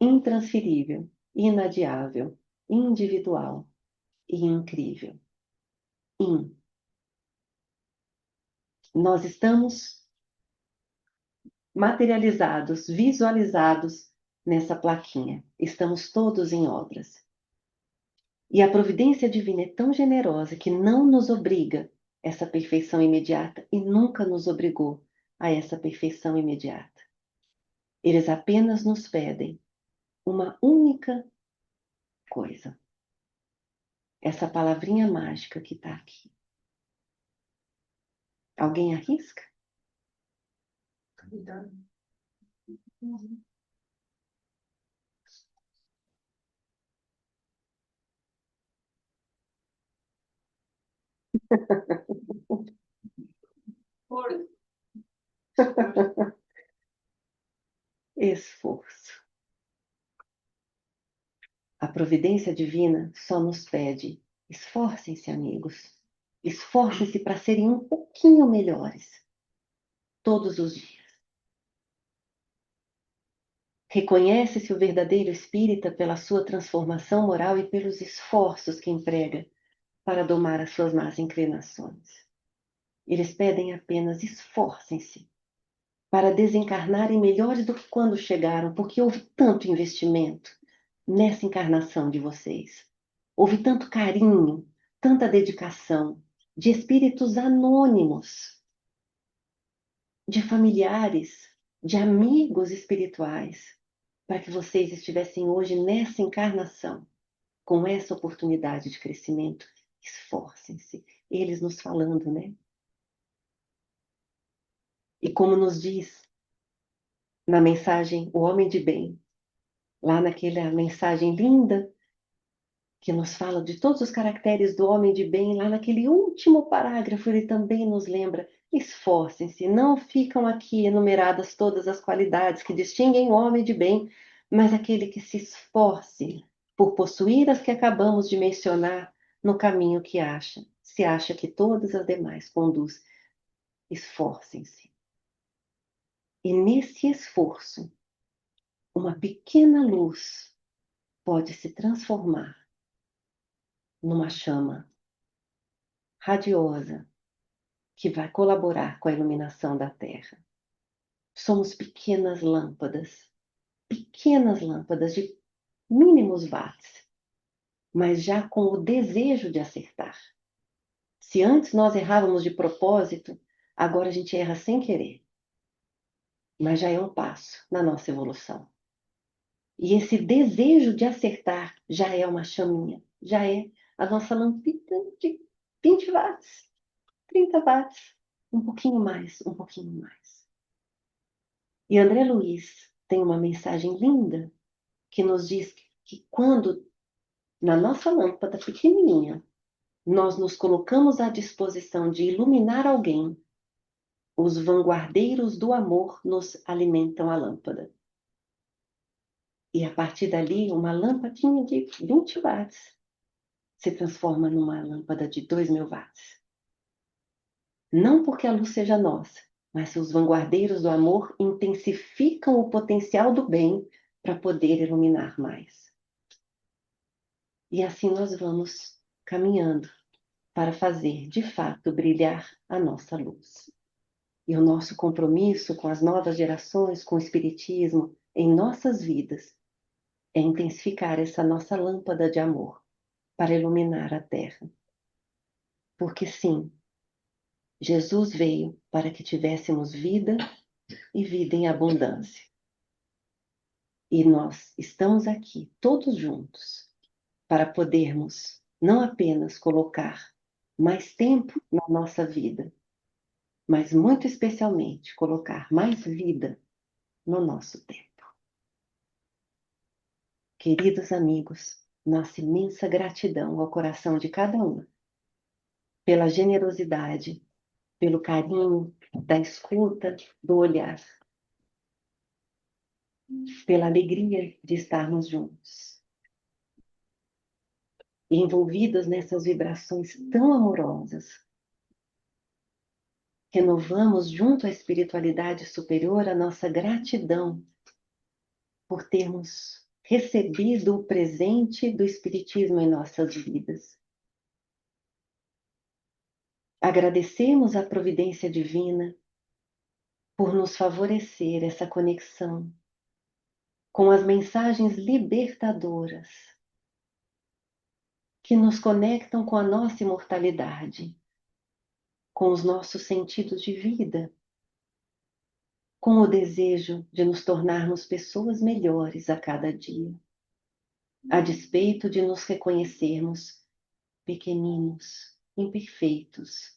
intransferível, inadiável, individual e incrível. Nós estamos materializados, visualizados nessa plaquinha. Estamos todos em obras. E a providência divina é tão generosa que não nos obriga a essa perfeição imediata e nunca nos obrigou a essa perfeição imediata. Eles apenas nos pedem uma única coisa. Essa palavrinha mágica que está aqui. Alguém arrisca? Esforço. A providência divina só nos pede: esforcem-se, amigos. Esforcem-se para serem um pouquinho melhores todos os dias. Reconhece-se o verdadeiro espírita pela sua transformação moral e pelos esforços que emprega para domar as suas más inclinações. Eles pedem apenas esforcem-se para desencarnarem melhores do que quando chegaram, porque houve tanto investimento nessa encarnação de vocês. Houve tanto carinho, tanta dedicação de espíritos anônimos, de familiares, de amigos espirituais, para que vocês estivessem hoje nessa encarnação, com essa oportunidade de crescimento. Esforcem-se. Eles nos falando, né? E como nos diz na mensagem O Homem de Bem, lá naquela mensagem linda que nos fala de todos os caracteres do homem de bem, lá naquele último parágrafo ele também nos lembra: esforcem-se, não ficam aqui enumeradas todas as qualidades que distinguem o homem de bem, mas aquele que se esforce por possuir as que acabamos de mencionar no caminho que acha, se acha que todas as demais conduz. Esforcem-se. E nesse esforço, uma pequena luz pode se transformar numa chama radiosa que vai colaborar com a iluminação da Terra. Somos pequenas lâmpadas de mínimos watts, mas já com o desejo de acertar. Se antes nós errávamos de propósito, agora a gente erra sem querer. Mas já é um passo na nossa evolução. E esse desejo de acertar já é uma chaminha, já é a nossa lamparina de 20 watts, 30 watts, um pouquinho mais, um pouquinho mais. E André Luiz tem uma mensagem linda que nos diz que quando, na nossa lâmpada pequenininha, nós nos colocamos à disposição de iluminar alguém, os vanguardeiros do amor nos alimentam a lâmpada. E a partir dali, uma lâmpadinha de 20 watts se transforma numa lâmpada de 2.000 watts. Não porque a luz seja nossa, mas os vanguardeiros do amor intensificam o potencial do bem para poder iluminar mais. E assim nós vamos caminhando para fazer, de fato, brilhar a nossa luz. E o nosso compromisso com as novas gerações, com o Espiritismo, em nossas vidas, é intensificar essa nossa lâmpada de amor para iluminar a Terra. Porque sim, Jesus veio para que tivéssemos vida e vida em abundância. E nós estamos aqui, todos juntos, para podermos não apenas colocar mais tempo na nossa vida, mas muito especialmente colocar mais vida no nosso tempo. Queridos amigos, nossa imensa gratidão ao coração de cada um, pela generosidade, pelo carinho, da escuta, do olhar, pela alegria de estarmos juntos, envolvidos nessas vibrações tão amorosas. Renovamos junto à espiritualidade superior a nossa gratidão por termos recebido o presente do Espiritismo em nossas vidas. Agradecemos à providência divina por nos favorecer essa conexão com as mensagens libertadoras que nos conectam com a nossa imortalidade, com os nossos sentidos de vida, com o desejo de nos tornarmos pessoas melhores a cada dia, a despeito de nos reconhecermos pequeninos, imperfeitos,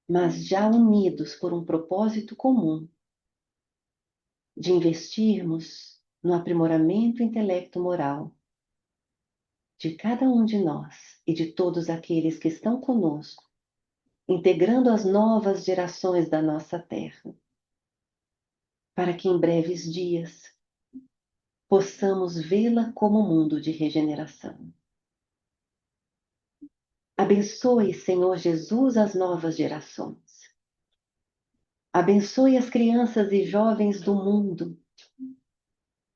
mas já unidos por um propósito comum de investirmos no aprimoramento intelecto-moral de cada um de nós e de todos aqueles que estão conosco, integrando as novas gerações da nossa Terra, para que em breves dias possamos vê-la como um mundo de regeneração. Abençoe, Senhor Jesus, as novas gerações. Abençoe as crianças e jovens do mundo,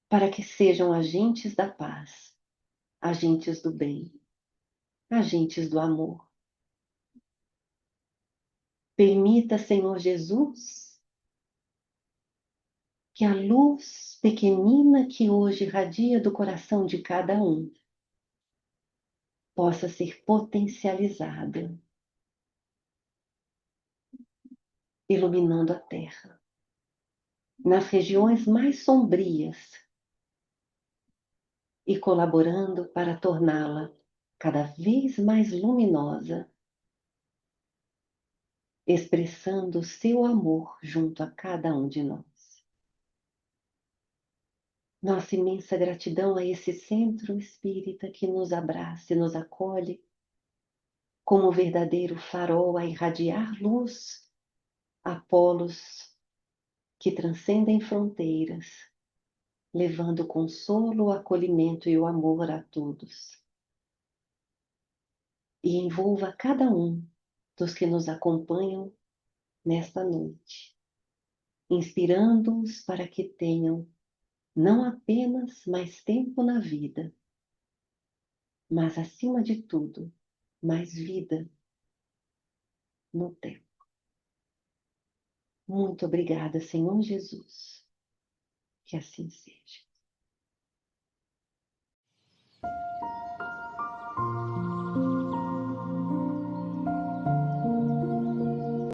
para que sejam agentes da paz, agentes do bem, agentes do amor. Permita, Senhor Jesus, que a luz pequenina que hoje irradia do coração de cada um possa ser potencializada, iluminando a terra, nas regiões mais sombrias e colaborando para torná-la cada vez mais luminosa, expressando o seu amor junto a cada um de nós. Nossa imensa gratidão a esse centro espírita que nos abraça e nos acolhe como um verdadeiro farol a irradiar luz a polos que transcendem fronteiras, levando o consolo, o acolhimento e o amor a todos. E envolva cada um dos que nos acompanham nesta noite, inspirando-os para que tenham não apenas mais tempo na vida, mas acima de tudo, mais vida no tempo. Muito obrigada, Senhor Jesus. Que assim seja.